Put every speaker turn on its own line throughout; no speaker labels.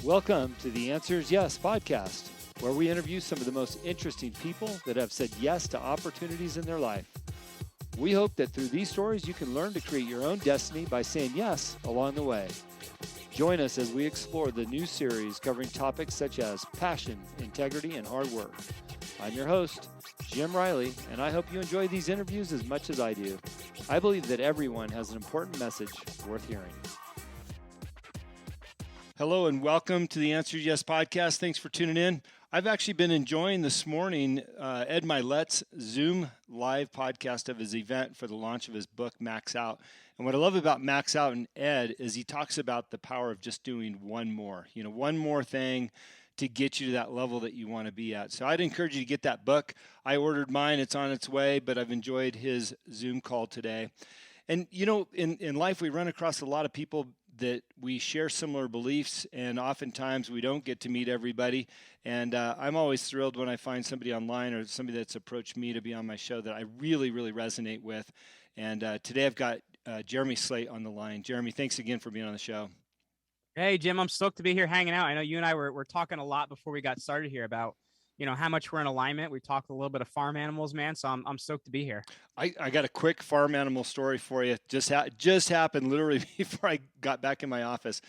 Welcome to the Answers Yes podcast, where we interview some of the most interesting people that have said yes to opportunities in their life. We hope that through these stories, you can learn to create your own destiny by saying yes along the way. Join us as we explore the new series covering topics such as passion, integrity, and hard work. I'm your host, Jim Riley, and I hope you enjoy these interviews as much as I do. I believe that everyone has an important message worth hearing. Hello and welcome to the Answers Yes podcast. Thanks for tuning in. I've actually been enjoying this morning Ed Milet's Zoom live podcast of his event for the launch of his book, Max Out. And what I love about Max Out and Ed is he talks about the power of just doing one more thing to get you to that level that you want to be at. So I'd encourage you to get that book. I ordered mine. It's on its way, but I've enjoyed his Zoom call today. And, you know, in life, we run across a lot of people that we share similar beliefs, and oftentimes we don't get to meet everybody. And I'm always thrilled when I find somebody online or somebody that's approached me to be on my show that I really, really resonate with. And today I've got Jeremy Slate on the line. Jeremy, thanks again for being on the show.
Hey, Jim, I'm stoked to be here hanging out. I know you and I were talking a lot before we got started here about, you know, how much we're in alignment. We talked a little bit of farm animals, man. So I'm stoked to be here.
I got a quick farm animal story for you. Just happened literally before I got back in my office.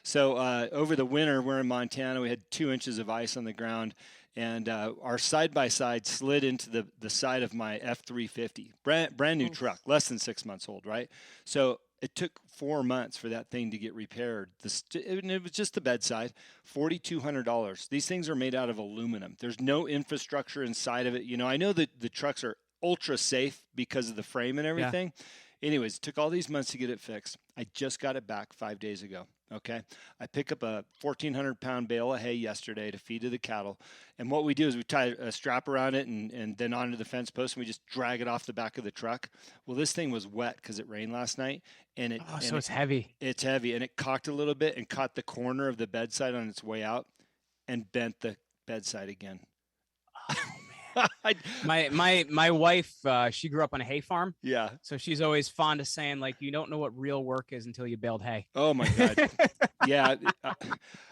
So over the winter, we're in Montana. We had 2 inches of ice on the ground, and our side-by-side slid into the side of my F-350. Brand new truck, less than 6 months old, right? So it took 4 months for that thing to get repaired. It was just the bedside, $4,200. These things are made out of aluminum. There's no infrastructure inside of it. You know, I know that the trucks are ultra safe because of the frame and everything. Yeah. Anyways, it took all these months to get it fixed. I just got it back 5 days ago. Okay. I pick up a 1,400-pound bale of hay yesterday to feed to the cattle. And what we do is we tie a strap around it and then onto the fence post, and we just drag it off the back of the truck. Well, this thing was wet because it rained last night. And
it's heavy.
It's heavy. And it cocked a little bit and caught the corner of the bedside on its way out and bent the bedside again.
My wife, she grew up on a hay farm.
Yeah.
So she's always fond of saying, like, you don't know what real work is until you baled hay.
Oh my God. Yeah.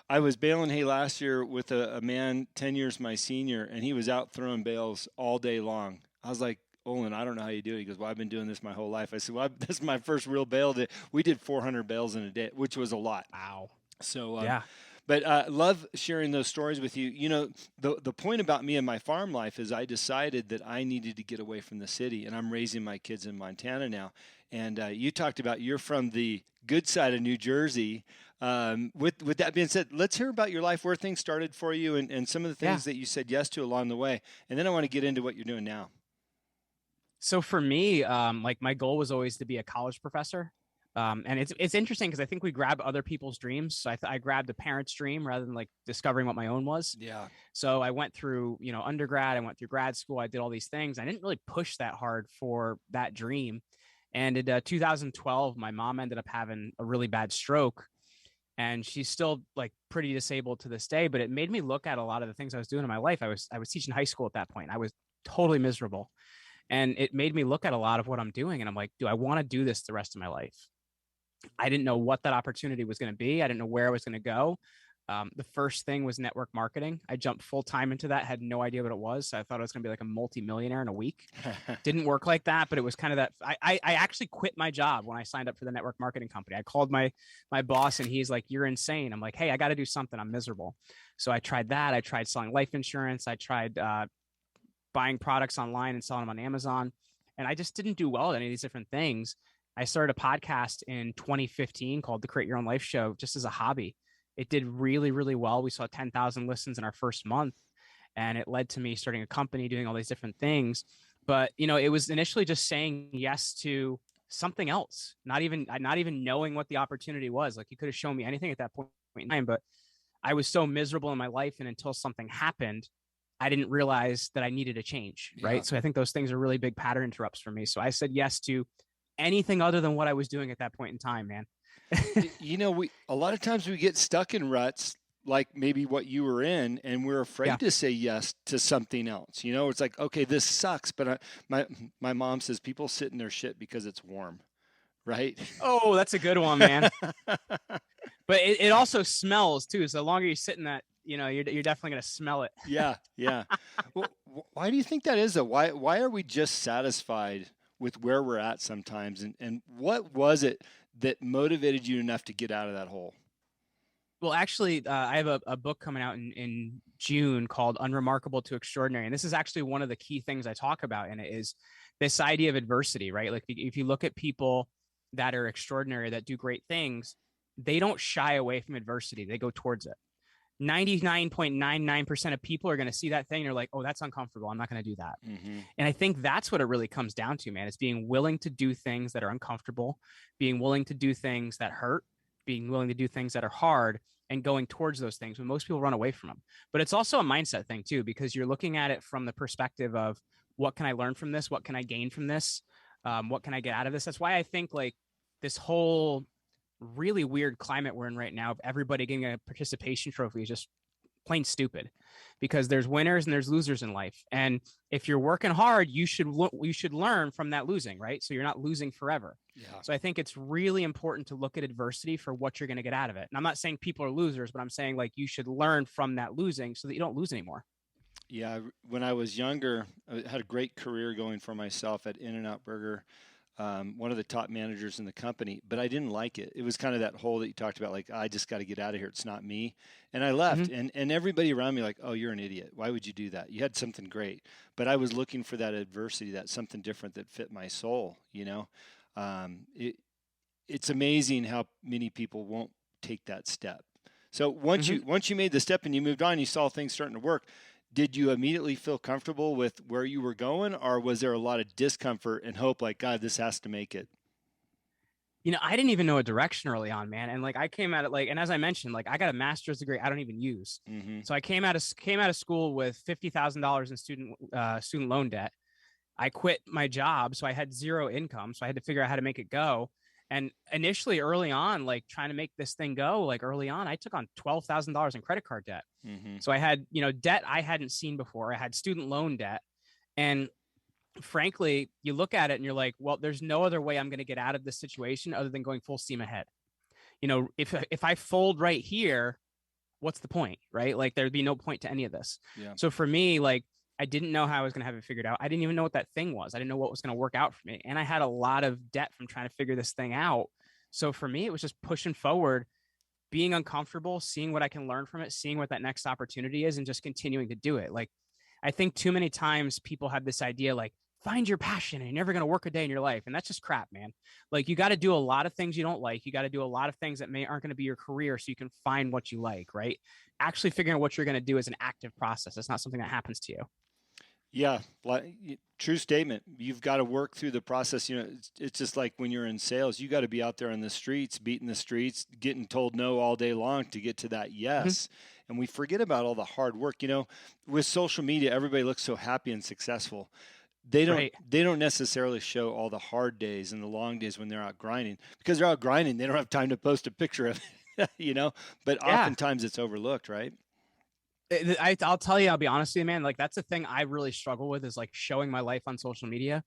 I was baling hay last year with a man 10 years my senior, and he was out throwing bales all day long. I was like, Olin, I don't know how you do it. He goes, well, I've been doing this my whole life. I said, well, this is my first real bale. We did 400 bales in a day, which was a lot.
Wow.
So,
yeah.
But love sharing those stories with you. You know, the point about me and my farm life is I decided that I needed to get away from the city, and I'm raising my kids in Montana now. And you talked about you're from the good side of New Jersey. With that being said, let's hear about your life, where things started for you, and some of the things that you said yes to along the way. And then I want to get into what you're doing now.
So for me, like my goal was always to be a college professor. And it's interesting because I think we grab other people's dreams. So I grabbed a parent's dream rather than like discovering what my own was.
Yeah.
So I went through, undergrad, I went through grad school. I did all these things. I didn't really push that hard for that dream. And in 2012, my mom ended up having a really bad stroke, and she's still like pretty disabled to this day. But it made me look at a lot of the things I was doing in my life. I was teaching high school at that point. I was totally miserable. And it made me look at a lot of what I'm doing. And I'm like, do I want to do this the rest of my life? I didn't know what that opportunity was going to be. I didn't know where I was going to go. The first thing was network marketing. I jumped full time into that, had no idea what it was. So I thought I was going to be like a multi-millionaire in a week. Didn't work like that, but it was kind of that. I actually quit my job when I signed up for the network marketing company. I called my boss, and he's like, you're insane. I'm like, hey, I got to do something. I'm miserable. So I tried that. I tried selling life insurance. I tried buying products online and selling them on Amazon. And I just didn't do well at any of these different things. I started a podcast in 2015 called The Create Your Own Life Show, just as a hobby. It did really, really well. We saw 10,000 listens in our first month, and it led to me starting a company, doing all these different things. But, it was initially just saying yes to something else, not even knowing what the opportunity was. Like, you could have shown me anything at that point in time, but I was so miserable in my life. And until something happened, I didn't realize that I needed a change. Right. Yeah. So I think those things are really big pattern interrupts for me. So I said yes to anything other than what I was doing at that point in time, man.
A lot of times we get stuck in ruts, like maybe what you were in, and we're afraid to say yes to something else. It's like, okay, this sucks, but my mom says people sit in their shit because it's warm, right?
Oh, that's a good one, man. But it also smells too. So the longer you sit in that, you're definitely gonna smell it.
Yeah, yeah. Well, why do you think that is though? Why are we just satisfied with where we're at sometimes? And what was it that motivated you enough to get out of that hole?
Well, actually, I have a book coming out in June called Unremarkable to Extraordinary. And this is actually one of the key things I talk about in it is this idea of adversity, right? Like if you look at people that are extraordinary, that do great things, they don't shy away from adversity. They go towards it. 99.99% of people are going to see that thing and they're like, oh, that's uncomfortable. I'm not going to do that.
Mm-hmm.
And I think that's what it really comes down to, man. It's being willing to do things that are uncomfortable, being willing to do things that hurt, being willing to do things that are hard, and going towards those things when most people run away from them. But it's also a mindset thing too, because you're looking at it from the perspective of what can I learn from this? What can I gain from this? What can I get out of this? That's why I think like this whole really weird climate we're in right now of everybody getting a participation trophy is just plain stupid, because there's winners and there's losers in life. And if you're working hard, you should learn from that losing, right? So you're not losing forever.
Yeah.
So I think it's really important to look at adversity for what you're going to get out of it. And I'm not saying people are losers, but I'm saying like you should learn from that losing so that you don't lose anymore.
Yeah. When I was younger, I had a great career going for myself at In-N-Out Burger, one of the top managers in the company, but I didn't like it. It was kind of that hole that you talked about, like, I just got to get out of here. It's not me. And I left.
Mm-hmm.
And everybody around me, like, oh, you're an idiot. Why would you do that? You had something great. But I was looking for that adversity, that something different that fit my soul, you know? Um, it, it's amazing how many people won't take that step. So
Mm-hmm.
once you made the step and you moved on, you saw things starting to work. Did you immediately feel comfortable with where you were going, or was there a lot of discomfort and hope, like, God, this has to make it?
I didn't even know a direction early on, man. And like I came at it like, and as I mentioned, like I got a master's degree I don't even use.
Mm-hmm.
So I came out of school with $50,000 in student loan debt. I quit my job, so I had zero income. So I had to figure out how to make it go. And initially, early on, like trying to make this thing go, like early on, I took on $12,000 in credit card debt.
Mm-hmm.
So I had, debt I hadn't seen before. I had student loan debt. And frankly, you look at it and you're like, well, there's no other way I'm going to get out of this situation other than going full steam ahead. If I fold right here, what's the point, right? Like there'd be no point to any of this.
Yeah.
So for me, like I didn't know how I was going to have it figured out. I didn't even know what that thing was. I didn't know what was going to work out for me. And I had a lot of debt from trying to figure this thing out. So for me, it was just pushing forward, being uncomfortable, seeing what I can learn from it, seeing what that next opportunity is, and just continuing to do it. Like I think too many times people have this idea like, find your passion and you're never going to work a day in your life. And that's just crap, man. Like you got to do a lot of things you don't like. You got to do a lot of things that aren't going to be your career so you can find what you like, right? Actually figuring out what you're going to do is an active process. It's not something that happens to you.
Yeah, true statement. You've got to work through the process. It's just like when you're in sales, you got to be out there on the streets, beating the streets, getting told no all day long to get to that yes. Mm-hmm. And we forget about all the hard work. With social media, everybody looks so happy and successful. They don't necessarily show all the hard days and the long days when they're out grinding, because they're out grinding. They don't have time to post a picture of it, but oftentimes it's overlooked, right?
I'll tell you, I'll be honest with you, man. Like that's the thing I really struggle with is like showing my life on social media.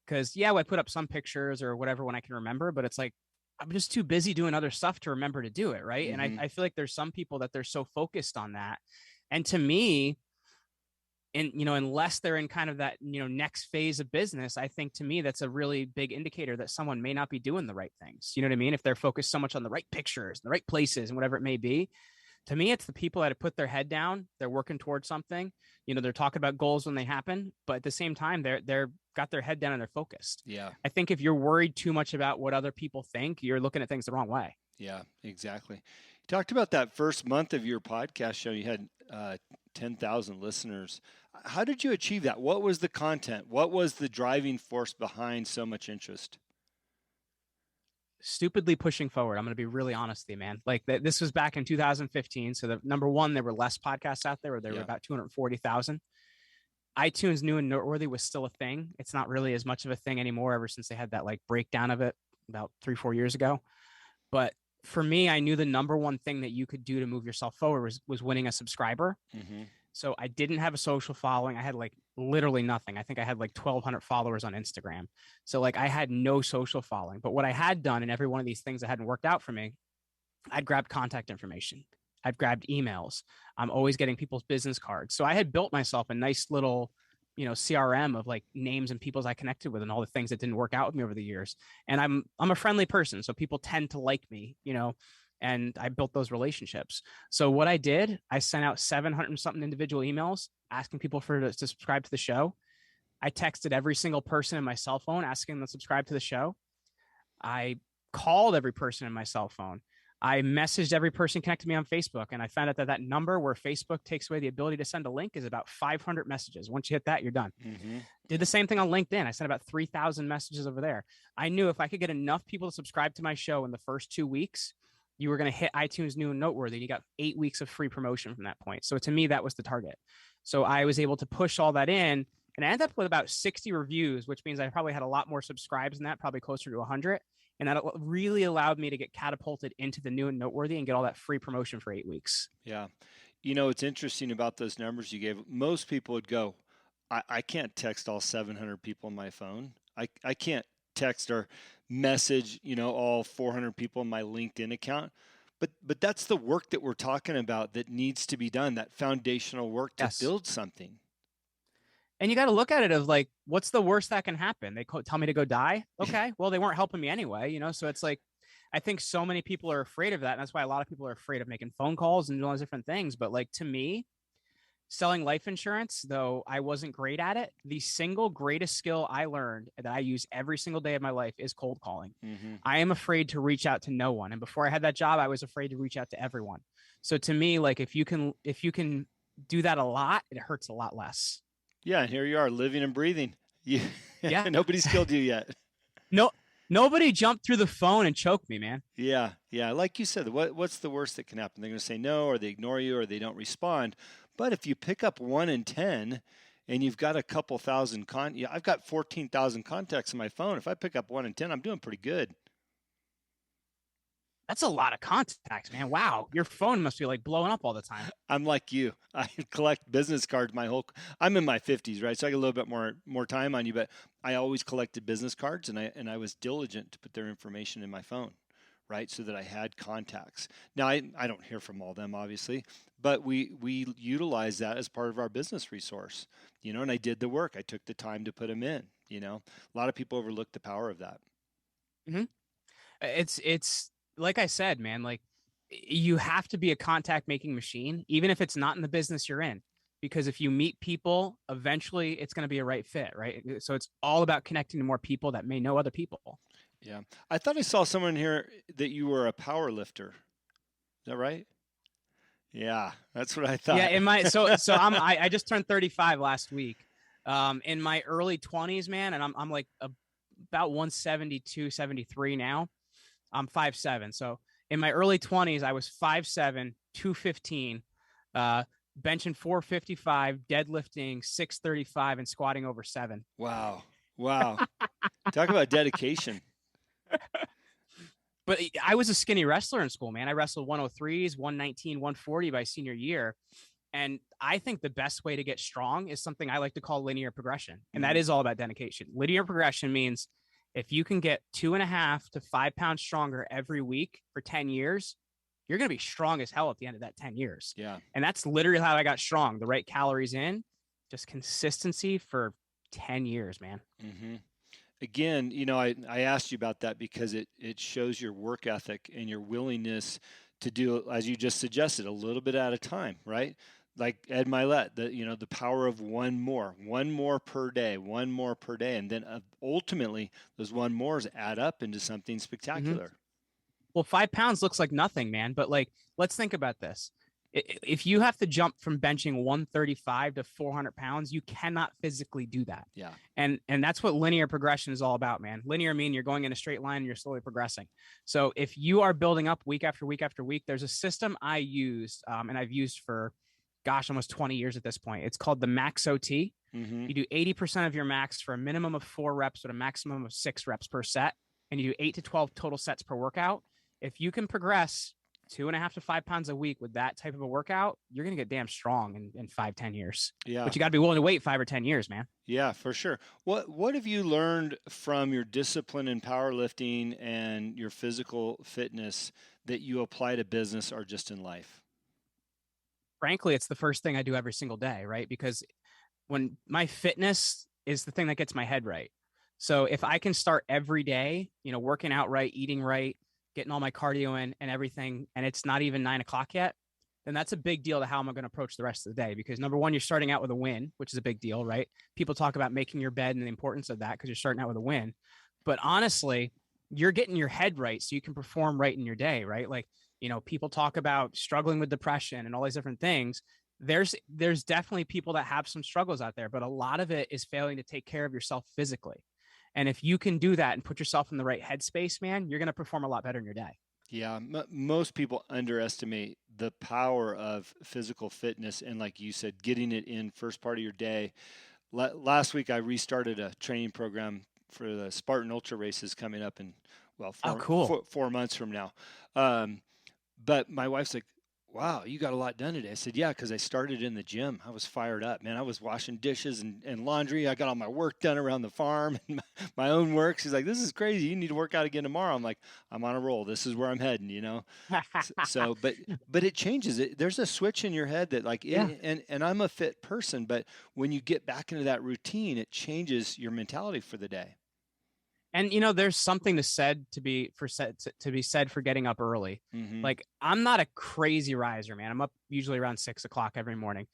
Cause yeah, I put up some pictures or whatever when I can remember, but it's like, I'm just too busy doing other stuff to remember to do it. Right. Mm-hmm. And I feel like there's some people that they're so focused on that. And to me, and unless they're in kind of that next phase of business, I think to me that's a really big indicator that someone may not be doing the right things. You know what I mean? If they're focused so much on the right pictures, the right places, and whatever it may be. To me, it's the people that have put their head down. They're working towards something. They're talking about goals when they happen, but at the same time, they're got their head down and they're focused.
Yeah.
I think if you're worried too much about what other people think, you're looking at things the wrong way.
Yeah, exactly. You talked about that first month of your podcast show. You had 10,000 listeners. How did you achieve that? What was the content? What was the driving force behind so much interest?
Stupidly pushing forward. I'm going to be really honest with you, man. Like this was back in 2015. So number one, there were less podcasts out there, or there were about 240,000. iTunes New and Noteworthy was still a thing. It's not really as much of a thing anymore ever since they had that like breakdown of it about 3-4 years ago. But for me, I knew the number one thing that you could do to move yourself forward was winning a subscriber. Mm-hmm. So I didn't have a social following. I had like literally nothing. I think I had like 1,200 followers on Instagram. So like I had no social following. But what I had done in every one of these things that hadn't worked out for me, I'd grabbed contact information. I've grabbed emails. I'm always getting people's business cards. So I had built myself a nice little, CRM of like names and peoples I connected with and all the things that didn't work out with me over the years. And I'm a friendly person, so people tend to like me, and I built those relationships. So what I did, I sent out 700 something individual emails asking people to subscribe to the show. I texted every single person in my cell phone asking them to subscribe to the show. I called every person in my cell phone. I messaged every person connected to me on Facebook, and I found out that number where Facebook takes away the ability to send a link is about 500 messages. Once you hit that, you're done.
Mm-hmm.
Did the same thing on LinkedIn. I sent about 3,000 messages over there. I knew if I could get enough people to subscribe to my show in the first 2 weeks, you were going to hit iTunes New and Noteworthy. You got 8 weeks of free promotion from that point. So to me, that was the target. So I was able to push all that in, and I ended up with about 60 reviews, which means I probably had a lot more subscribes than that, probably closer to 100. And that really allowed me to get catapulted into the New and Noteworthy and get all that free promotion for 8 weeks.
Yeah. It's interesting about those numbers you gave. Most people would go, I can't text all 700 people on my phone. I can't text or message, all 400 people in my LinkedIn account. But that's the work that we're talking about that needs to be done, that foundational work to build something.
And you got to look at it of like, what's the worst that can happen? They tell me to go die. Okay. Well, they weren't helping me anyway, So it's like, I think so many people are afraid of that. And that's why a lot of people are afraid of making phone calls and doing all these different things. But like, to me, selling life insurance, though I wasn't great at it, the single greatest skill I learned that I use every single day of my life is cold calling.
Mm-hmm.
I am afraid to reach out to no one. And before I had that job, I was afraid to reach out to everyone. So to me, like if you can do that a lot, it hurts a lot less.
Yeah, and here you are, living and breathing. Yeah, nobody's killed you yet.
No, nobody jumped through the phone and choked me, man.
Yeah. Like you said, what's the worst that can happen? They're going to say no, or they ignore you, or they don't respond. But if you pick up 1 in 10, and you've got a couple thousand I've got 14,000 contacts on my phone. If I pick up 1 in 10, I'm doing pretty good.
That's a lot of contacts, man. Wow. Your phone must be like blowing up all the time.
I'm like you. I collect business cards I'm in my 50s, right? So I got a little bit more time on you, but I always collected business cards, and I was diligent to put their information in my phone, right? So that I had contacts. Now I don't hear from all of them, obviously, but we utilize that as part of our business resource, and I did the work. I took the time to put them in, A lot of people overlook the power of that.
Mm-hmm. It's like I said, man, like you have to be a contact making machine, even if it's not in the business you're in, because if you meet people, eventually it's going to be a right fit. Right. So it's all about connecting to more people that may know other people.
Yeah. I thought I saw someone here that you were a power lifter. Is that right? Yeah, that's what I thought.
Yeah. I just turned 35 last week. In my early 20s, man, and I'm like about 172, 73 now. I'm 5'7". So in my early 20s, I was 5'7", 215, benching 455, deadlifting 635, and squatting over 7.
Wow. Talk about dedication.
But I was a skinny wrestler in school, man. I wrestled 103s, 119, 140 by senior year. And I think the best way to get strong is something I like to call linear progression. And that is all about dedication. Linear progression means if you can get 2.5 to 5 pounds stronger every week for 10 years, you're going to be strong as hell at the end of that 10 years.
Yeah.
And that's literally how I got strong. The right calories in, just consistency for 10 years, man.
Mm-hmm. Again, I asked you about that because it shows your work ethic and your willingness to do, as you just suggested, a little bit at a time, right? Like Ed Milet, the power of one more per day, and then ultimately those one mores add up into something spectacular.
Mm-hmm. Well, 5 pounds looks like nothing, man. But like, let's think about this. If you have to jump from benching 135 to 400 pounds, you cannot physically do that.
Yeah.
And that's what linear progression is all about, man. Linear mean you're going in a straight line and you're slowly progressing. So if you are building up week after week after week, there's a system I used, and I've used for, almost 20 years at this point. It's called the max OT.
Mm-hmm.
You do 80% of your max for a minimum of 4 reps with a maximum of 6 reps per set. And you do 8 to 12 total sets per workout. If you can progress 2.5 to 5 pounds a week with that type of a workout, you're going to get damn strong in 5, 10 years.
Yeah.
But you got to be willing to wait 5 or 10 years, man.
Yeah, for sure. What have you learned from your discipline in powerlifting and your physical fitness that you apply to business or just in life?
Frankly, it's the first thing I do every single day, right? Because when my fitness is the thing that gets my head right. So if I can start every day, working out right, eating right, getting all my cardio in and everything, and it's not even 9 o'clock yet, then that's a big deal to how am I going to approach the rest of the day. Because number one, you're starting out with a win, which is a big deal, right? People talk about making your bed and the importance of that because you're starting out with a win. But honestly, you're getting your head right so you can perform right in your day, right? Like, people talk about struggling with depression and all these different things. There's definitely people that have some struggles out there, but a lot of it is failing to take care of yourself physically. And if you can do that and put yourself in the right headspace, man, you're going to perform a lot better in your day.
Yeah, most people underestimate the power of physical fitness and, like you said, getting it in first part of your day. Last week, I restarted a training program for the Spartan Ultra races coming up in, well,
Oh, cool.
4 months from now. Um, but my wife's like, wow, you got a lot done today. I said, yeah, because I started in the gym. I was fired up, man. I was washing dishes and laundry. I got all my work done around the farm and my own work. She's like, this is crazy. You need to work out again tomorrow. I'm like, I'm on a roll. This is where I'm heading, you know? So, but it changes it. There's a switch in your head that like,
Yeah.
and I'm a fit person, but when you get back into that routine, it changes your mentality for the day.
And there's something to be said for getting up early.
Mm-hmm.
Like, I'm not a crazy riser, man. I'm up usually around 6 o'clock every morning,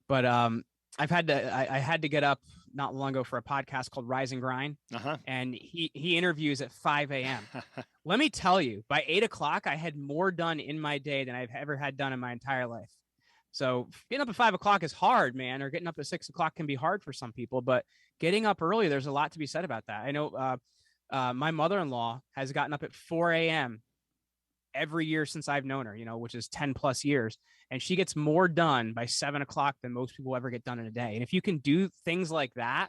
but I had to get up not long ago for a podcast called Rise and Grind,
Uh-huh.
and he interviews at 5 a.m. Let me tell you, by 8 o'clock, I had more done in my day than I've ever had done in my entire life. So getting up at 5 o'clock is hard, man, or getting up at 6 o'clock can be hard for some people, but getting up early, there's a lot to be said about that. I know my mother-in-law has gotten up at 4 a.m. every year since I've known her, which is 10 plus years. And she gets more done by 7 o'clock than most people ever get done in a day. And if you can do things like that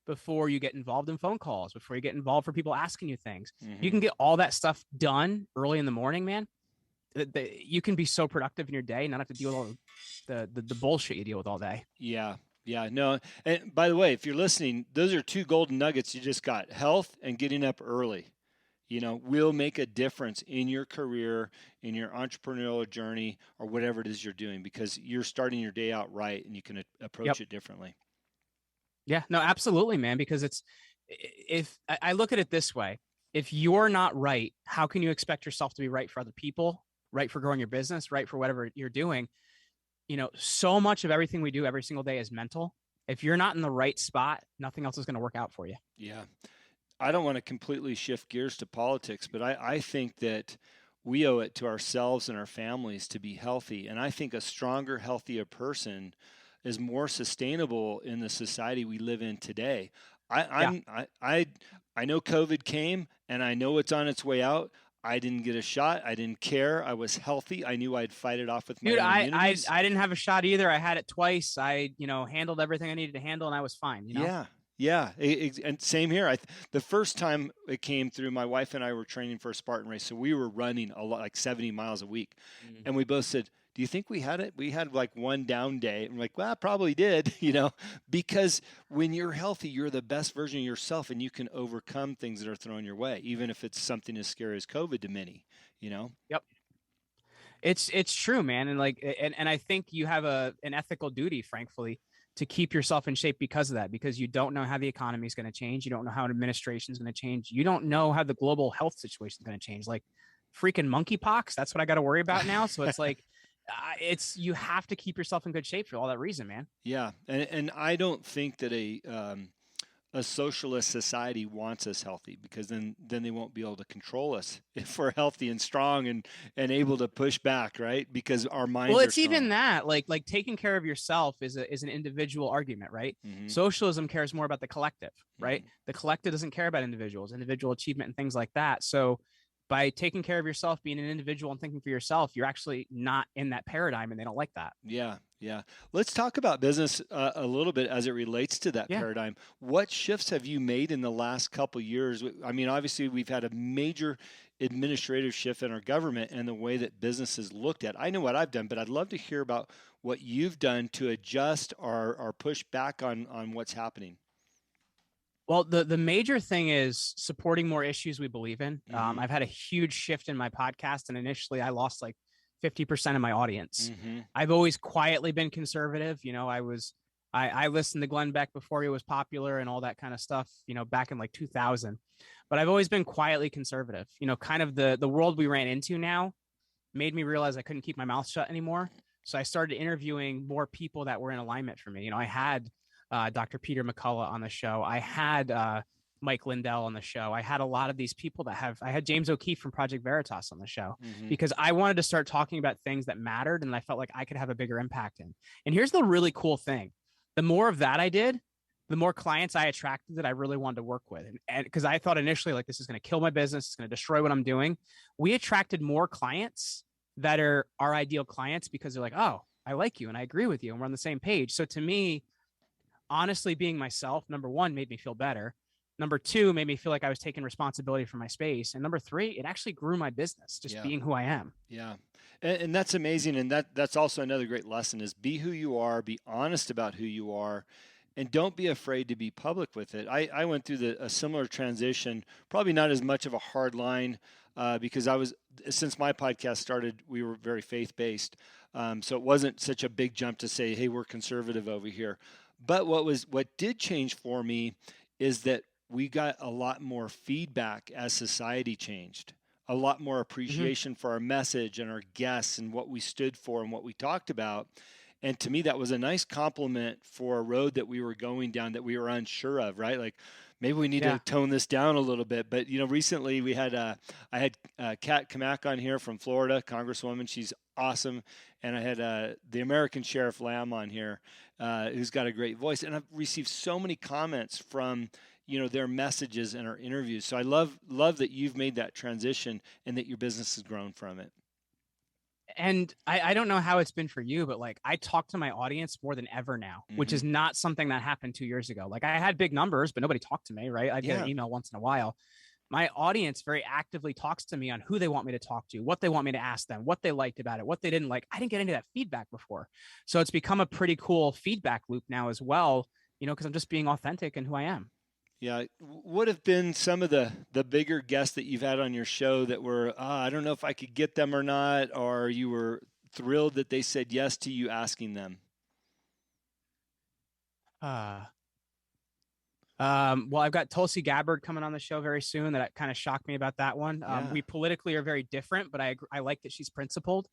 before you get involved in phone calls, before you get involved for people asking you things,
Mm-hmm.
you can get all that stuff done early in the morning, man. You can be so productive in your day, not have to deal with all the bullshit you deal with all day.
Yeah. Yeah. No. And by the way, if you're listening, those are two golden nuggets you just got. Health and getting up early, will make a difference in your career, in your entrepreneurial journey, or whatever it is you're doing, because you're starting your day out right and you can approach it differently.
Yeah, no, absolutely, man. Because if I look at it this way, if you're not right, how can you expect yourself to be right for other people, right for growing your business, right for whatever you're doing? So much of everything we do every single day is mental. If you're not in the right spot, nothing else is going to work out for you.
Yeah. I don't want to completely shift gears to politics, but I think that we owe it to ourselves and our families to be healthy. And I think a stronger, healthier person is more sustainable in the society we live in today. I know COVID came and I know it's on its way out. I didn't get a shot. I didn't care. I was healthy. I knew I'd fight it off with my
Dude,
own immunities.
I didn't have a shot either. I had it twice. I handled everything I needed to handle, and I was fine.
Yeah. Yeah, and same here. The first time it came through, my wife and I were training for a Spartan race, so we were running a lot, like 70 miles a week, and we both said, "Do you think we had it?" We had like one down day, and we're like, "Well, I probably did," because when you're healthy, you're the best version of yourself, and you can overcome things that are thrown your way, even if it's something as scary as COVID to many.
Yep. It's true, man, and and I think you have an ethical duty, frankly, to keep yourself in shape because of that, because you don't know how the economy is going to change. You don't know how an administration is going to change. You don't know how the global health situation is going to change. Like freaking monkeypox, that's what I got to worry about now. So it's like, you have to keep yourself in good shape for all that reason, man.
Yeah, and I don't think that a socialist society wants us healthy, because then they won't be able to control us if we're healthy and strong and able to push back, right? Because our minds
Well,
are
it's
strong.
even that, like taking care of yourself is an individual argument, right?
Mm-hmm.
Socialism cares more about the collective, right?
Mm-hmm.
The collective doesn't care about individual achievement and things like that. So by taking care of yourself, being an individual and thinking for yourself, you're actually not in that paradigm and they don't like that.
Yeah, yeah. Let's talk about business a little bit as it relates to that
Yeah.
paradigm. What shifts have you made in the last couple years? I mean, obviously, we've had a major administrative shift in our government and the way that business is looked at. I know what I've done, but I'd love to hear about what you've done to adjust or push back on what's happening.
Well, the major thing is supporting more issues we believe in.
Mm-hmm.
I've had a huge shift in my podcast, and initially I lost like 50% of my audience.
Mm-hmm.
I've always quietly been conservative. I listened to Glenn Beck before he was popular and all that kind of stuff, back in like 2000. But I've always been quietly conservative. Kind of the world we ran into now made me realize I couldn't keep my mouth shut anymore. So I started interviewing more people that were in alignment for me. I had Dr. Peter McCullough on the show. I had Mike Lindell on the show. I had a lot of these people I had James O'Keefe from Project Veritas on the show
Mm-hmm.
because I wanted to start talking about things that mattered and I felt like I could have a bigger impact in. And here's the really cool thing. The more of that I did, the more clients I attracted that I really wanted to work with. And because I thought initially, like, this is going to kill my business, it's going to destroy what I'm doing. We attracted more clients that are our ideal clients because they're like, oh, I like you and I agree with you and we're on the same page. So to me, honestly, being myself, number one, made me feel better. Number two, made me feel like I was taking responsibility for my space. And number three, it actually grew my business, just being who I am.
Yeah. And that's amazing. And that's also another great lesson is be who you are, be honest about who you are, and don't be afraid to be public with it. I went through a similar transition, probably not as much of a hard line because since my podcast started, we were very faith-based. So it wasn't such a big jump to say, hey, we're conservative over here. But what did change for me is that we got a lot more feedback as society changed, a lot more appreciation for our message and our guests and what we stood for and what we talked about. And to me, that was a nice compliment for a road that we were going down that we were unsure of, right? Like maybe we need to tone this down a little bit. But recently I had Kat Kamak on here from Florida, Congresswoman. She's awesome. And I had the American Sheriff Lamb on here, who's got a great voice. And I've received so many comments from their messages and our interviews. So I love that you've made that transition and that your business has grown from it.
And I don't know how it's been for you, but like I talk to my audience more than ever now, which is not something that happened 2 years ago. Like I had big numbers, but nobody talked to me, right? I'd get an email once in a while. My audience very actively talks to me on who they want me to talk to, what they want me to ask them, what they liked about it, what they didn't like. I didn't get into that feedback before. So it's become a pretty cool feedback loop now as well, because I'm just being authentic in who I am.
Yeah. What have been some of the bigger guests that you've had on your show that were, I don't know if I could get them or not, or you were thrilled that they said yes to you asking them?
Well, I've got Tulsi Gabbard coming on the show very soon. That kind of shocked me about that one. We politically are very different, but I like that she's principled.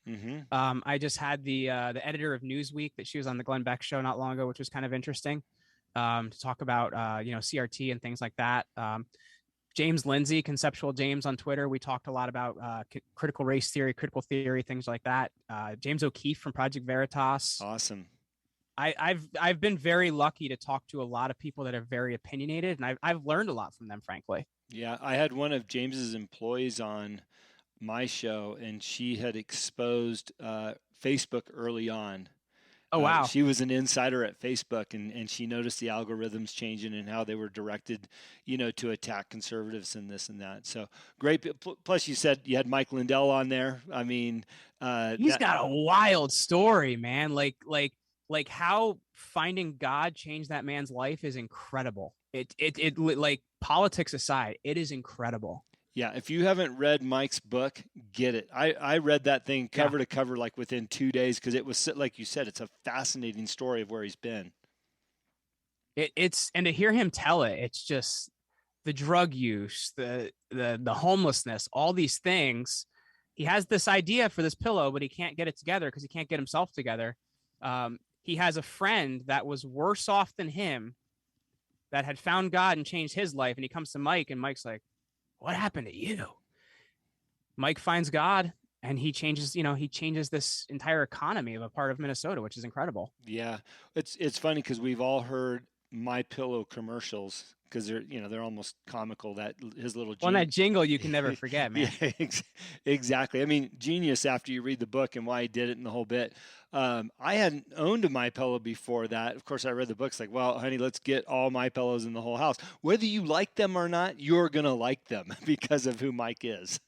I just had the editor of Newsweek that she was on the Glenn Beck show not long ago, which was kind of interesting. To talk about CRT and things like that. James Lindsay, Conceptual James on Twitter. We talked a lot about critical race theory, critical theory, things like that. James O'Keefe from Project Veritas.
Awesome.
I've been very lucky to talk to a lot of people that are very opinionated, and I've learned a lot from them, frankly.
Yeah, I had one of James's employees on my show, and she had exposed Facebook early on.
Oh, wow.
She was an insider at Facebook, and she noticed the algorithms changing and how they were directed, to attack conservatives and this and that. So great. Plus, you said you had Mike Lindell on there. I mean,
he's got a wild story, man. Like how finding God changed that man's life is incredible. It like politics aside, it is incredible.
Yeah, if you haven't read Mike's book, get it. I read that thing cover to cover like within 2 days because it was, like you said, it's a fascinating story of where he's been.
It's and to hear him tell it, it's just the drug use, the homelessness, all these things. He has this idea for this pillow, but he can't get it together because he can't get himself together. He has a friend that was worse off than him that had found God and changed his life. And he comes to Mike, and Mike's like, what happened to you? Mike finds God, and he changes this entire economy of a part of Minnesota, which is incredible.
Yeah. It's funny because we've all heard My Pillow commercials because they're almost comical. That his little
On that
gene.
jingle, you can never forget,
Yeah,
man.
exactly. I mean, genius after you read the book and why he did it and the whole bit. I hadn't owned a My Pillow before that. Of course, I read the books like, well, honey, let's get all My Pillows in the whole house. Whether you like them or not, you're gonna like them because of who Mike is.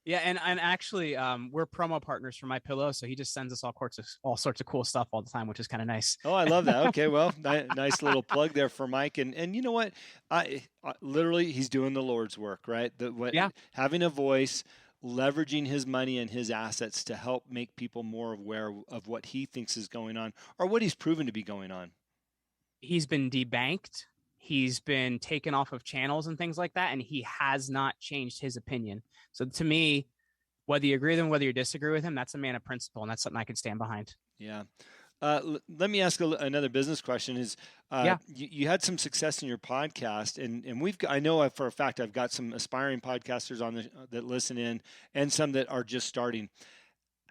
Yeah, and actually, we're promo partners for My Pillow, so he just sends us all sorts of cool stuff all the time, which is kind of nice.
Oh, I love that. Okay, well, nice little plug there for Mike. And you know what? I literally he's doing the Lord's work, right?
Yeah,
Having a voice, leveraging his money and his assets to help make people more aware of what he thinks is going on or what he's proven to be going on.
he's been debanked. He's been taken off of channels and things like that, and he has not changed his opinion. So to me, whether you agree with him, whether you disagree with him, that's a man of principle, and that's something I can stand behind.
Yeah. Let me ask another business question.
Yeah.
You had some success in your podcast, and I know for a fact I've got some aspiring podcasters on that listen in, and some that are just starting.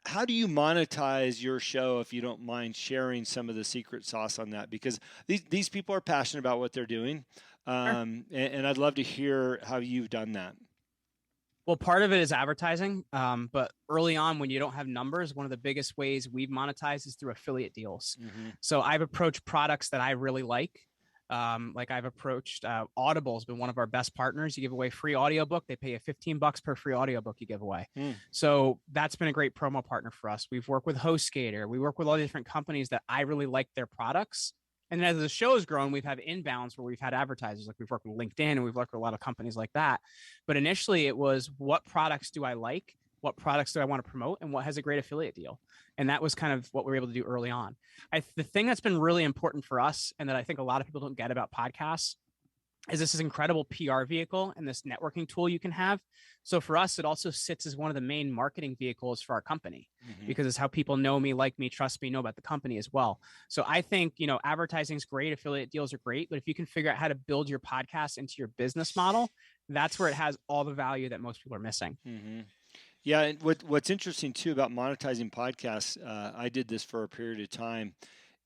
How do you monetize your show, if you don't mind sharing some of the secret sauce on that? Because these people are passionate about what they're doing,
Sure.
and I'd love to hear how you've done that.
Well, part of it is advertising, but early on, when you don't have numbers, one of the biggest ways we've monetized is through affiliate deals.
Mm-hmm.
So I've approached products that I really like. Like I've approached Audible's been one of our best partners. You give away free audiobook. They pay you $15 per free audiobook you give away. So that's been a great promo partner for us. We've worked with HostGator. We work with all the different companies that I really like their products. And then as the show has grown, we've had inbounds where we've had advertisers, like we've worked with LinkedIn and we've worked with a lot of companies like that. But initially it was, what products do I like? What products do I want to promote? And what has a great affiliate deal? And that was kind of what we were able to do early on. The thing that's been really important for us, and that I think a lot of people don't get about podcasts, is this incredible PR vehicle and this networking tool you can have. So for us, it also sits as one of the main marketing vehicles for our company, because it's how people know me, like me, trust me, know about the company as well. So I think, advertising is great. Affiliate deals are great, but if you can figure out how to build your podcast into your business model, that's where it has all the value that most people are missing.
Mm-hmm. Yeah, and what's interesting too about monetizing podcasts, I did this for a period of time,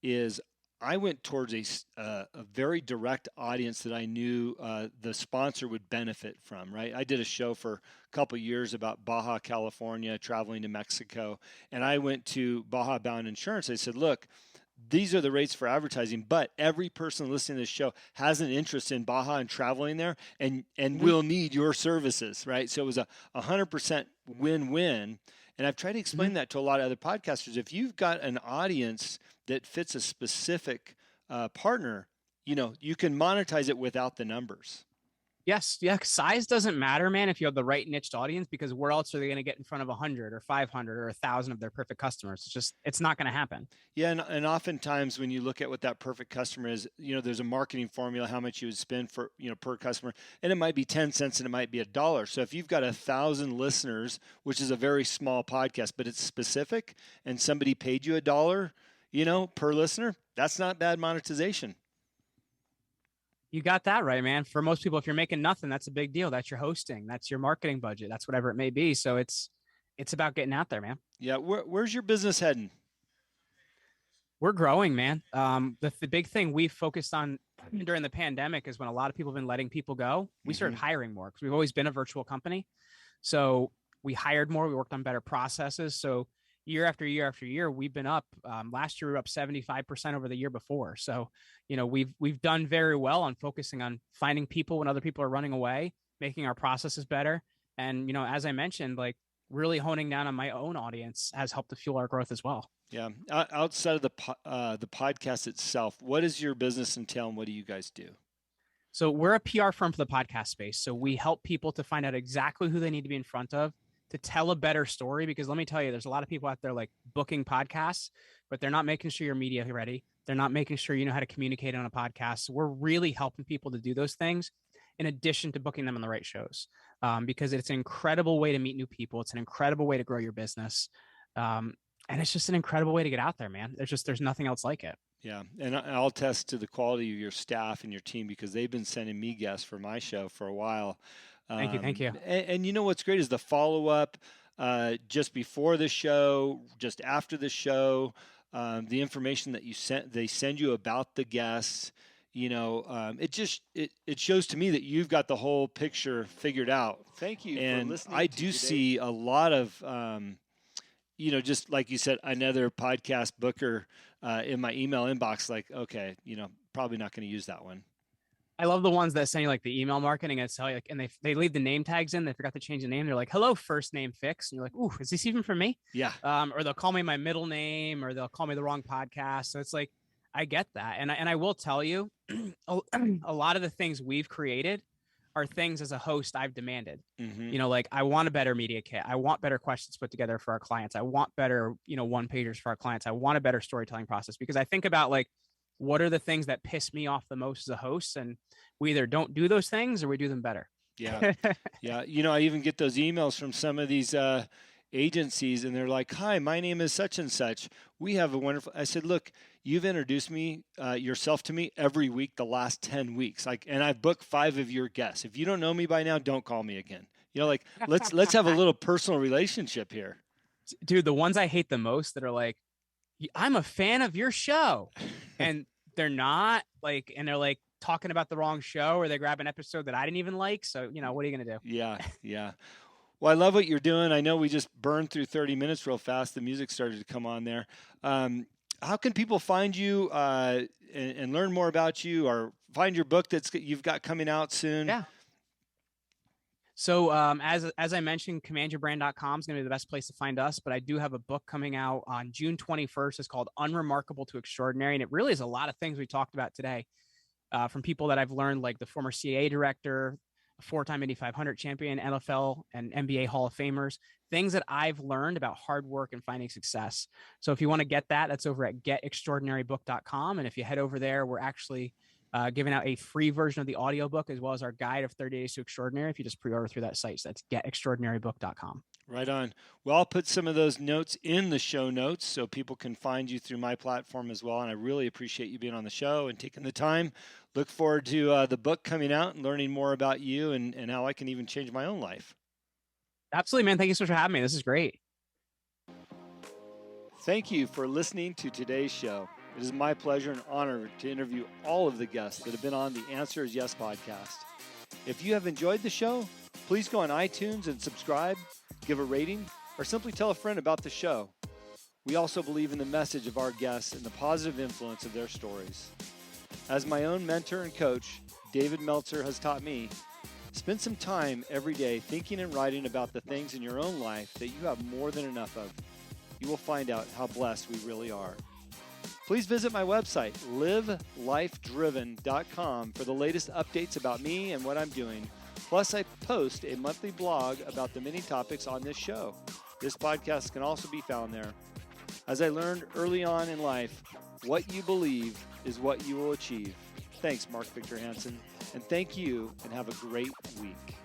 is I went towards a very direct audience that I knew the sponsor would benefit from, right? I did a show for a couple of years about Baja California, traveling to Mexico, and I went to Baja Bound Insurance. I said, look, these are the rates for advertising, but every person listening to this show has an interest in Baja and traveling there and will need your services, right? So it was a 100% win-win. And I've tried to explain that to a lot of other podcasters. If you've got an audience that fits a specific partner, you can monetize it without the numbers.
Yes. Yeah. Size doesn't matter, man, if you have the right niched audience, because where else are they going to get in front of 100 or 500 or 1,000 of their perfect customers? It's not going to happen.
Yeah. And oftentimes when you look at what that perfect customer is, there's a marketing formula, how much you would spend for, per customer, and it might be 10 cents and it might be $1. So if you've got 1,000 listeners, which is a very small podcast, but it's specific, and somebody paid you $1, per listener, that's not bad monetization.
You got that right, man. For most people, if you're making nothing, that's a big deal. That's your hosting. That's your marketing budget. That's whatever it may be. So it's about getting out there, man.
Yeah. Where's your business heading?
We're growing, man. The big thing we've focused on during the pandemic is when a lot of people have been letting people go, we started hiring more, because we've always been a virtual company. So we hired more. We worked on better processes. So year after year after year, we've been up. Last year, we were up 75% over the year before. So, we've done very well on focusing on finding people when other people are running away, making our processes better. And, as I mentioned, like really honing down on my own audience has helped to fuel our growth as well.
Yeah. Outside of the podcast itself, what does your business entail and what do you guys do?
So we're a PR firm for the podcast space. So we help people to find out exactly who they need to be in front of to tell a better story. Because let me tell you, there's a lot of people out there like booking podcasts, but they're not making sure your media ready. They're not making sure you know how to communicate on a podcast. So we're really helping people to do those things in addition to booking them on the right shows, because it's an incredible way to meet new people. It's an incredible way to grow your business. And it's just an incredible way to get out there, man. There's nothing else like it.
Yeah. And I'll attest to the quality of your staff and your team, because they've been sending me guests for my show for a while.
Thank you. Thank you.
And what's great is the follow-up just before the show, just after the show, the information that they send you about the guests, it shows to me that you've got the whole picture figured out.
Thank you
And
for listening.
I do see a lot of, just like you said, another podcast booker in my email inbox. Like, okay, probably not going to use that one.
I love the ones that send you like the email marketing and tell you, and they leave the name tags in. They forgot to change the name. They're like, "Hello, first name Fix," and you're like, "Ooh, is this even for me?"
Yeah.
Or they'll call me my middle name, or they'll call me the wrong podcast. So it's like, I get that, and I will tell you, a lot of the things we've created are things as a host I've demanded.
Mm-hmm.
Like I want a better media kit. I want better questions put together for our clients. I want better, one pagers for our clients. I want a better storytelling process, because I think about like, what are the things that piss me off the most as a host? And we either don't do those things or we do them better.
Yeah. Yeah. I even get those emails from some of these agencies, and they're like, "Hi, my name is such and such. We have a wonderful," I said, "Look, you've introduced me yourself to me every week the last 10 weeks. And I've booked 5 of your guests. If you don't know me by now, don't call me again. Let's have a little personal relationship here."
Dude, the ones I hate the most that are like, "I'm a fan of your show," and they're not, like, and they're like talking about the wrong show, or they grab an episode that I didn't even like. So, what are you going to do?
Yeah. Yeah. Well, I love what you're doing. I know we just burned through 30 minutes real fast. The music started to come on there. How can people find you and learn more about you, or find your book you've got coming out soon?
Yeah. So as I mentioned, commandyourbrand.com is going to be the best place to find us. But I do have a book coming out on June 21st. It's called Unremarkable to Extraordinary. And it really is a lot of things we talked about today from people that I've learned, like the former CAA director, a 4-time Indy 500 champion, NFL and NBA Hall of Famers, things that I've learned about hard work and finding success. So if you want to get that, that's over at getextraordinarybook.com. And if you head over there, we're actually giving out a free version of the audiobook, as well as our guide of 30 days to extraordinary, if you just pre-order through that site. So that's getextraordinarybook.com.
Right on. Well, I'll put some of those notes in the show notes so people can find you through my platform as well. And I really appreciate you being on the show and taking the time. Look forward to the book coming out and learning more about you and how I can even change my own life.
Absolutely, man. Thank you so much for having me. This is great.
Thank you for listening to today's show. It is my pleasure and honor to interview all of the guests that have been on the Answer is Yes podcast. If you have enjoyed the show, please go on iTunes and subscribe, give a rating, or simply tell a friend about the show. We also believe in the message of our guests and the positive influence of their stories. As my own mentor and coach, David Meltzer, has taught me, spend some time every day thinking and writing about the things in your own life that you have more than enough of. You will find out how blessed we really are. Please visit my website, livelifedriven.com, for the latest updates about me and what I'm doing. Plus, I post a monthly blog about the many topics on this show. This podcast can also be found there. As I learned early on in life, what you believe is what you will achieve. Thanks, Mark Victor Hansen, and thank you, and have a great week.